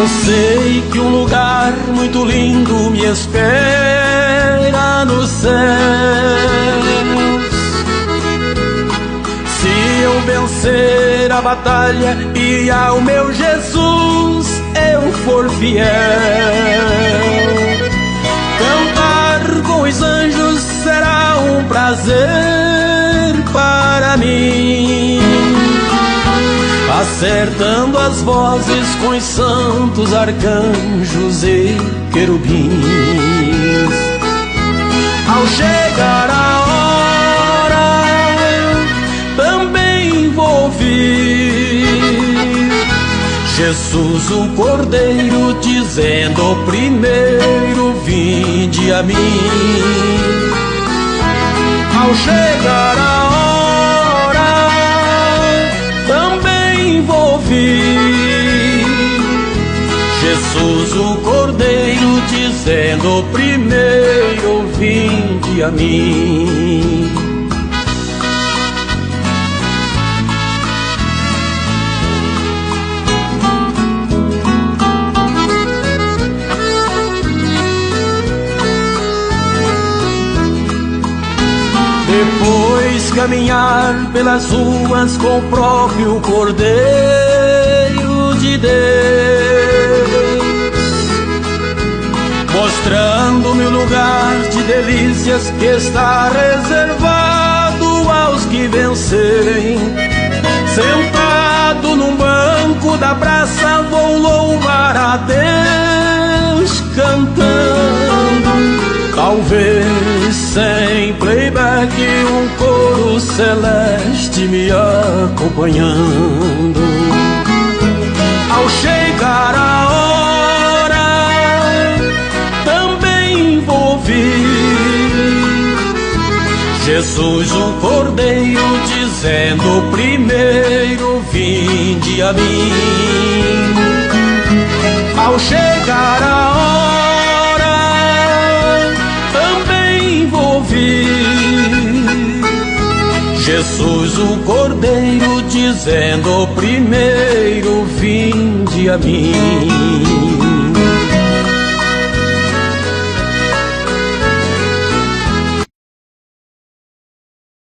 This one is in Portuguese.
Eu sei que um lugar muito lindo me espera no céu. Se eu vencer a batalha e ao meu Jesus eu for fiel, cantar com os anjos será um prazer para mim, acertando as vozes com os santos arcanjos e querubins. Ao chegar a hora, também vou ouvir Jesus, o Cordeiro, dizendo primeiro: vinde a mim. Ao chegar a Jesus, o Cordeiro, dizendo primeiro: vinde a mim. Depois caminhar pelas ruas com o próprio Cordeiro de Deus, mostrando-me o lugar de delícias que está reservado aos que vencerem. Sentado num banco da praça vou louvar a Deus cantando, talvez sem playback, um coro celeste me acompanhando. Ao chegar a hora, também vou ouvir Jesus, o Cordeiro, dizendo primeiro: vinde a mim. Ao chegar a hora, também vou ouvir Jesus, o Cordeiro, dizendo primeiro: vinde a mim.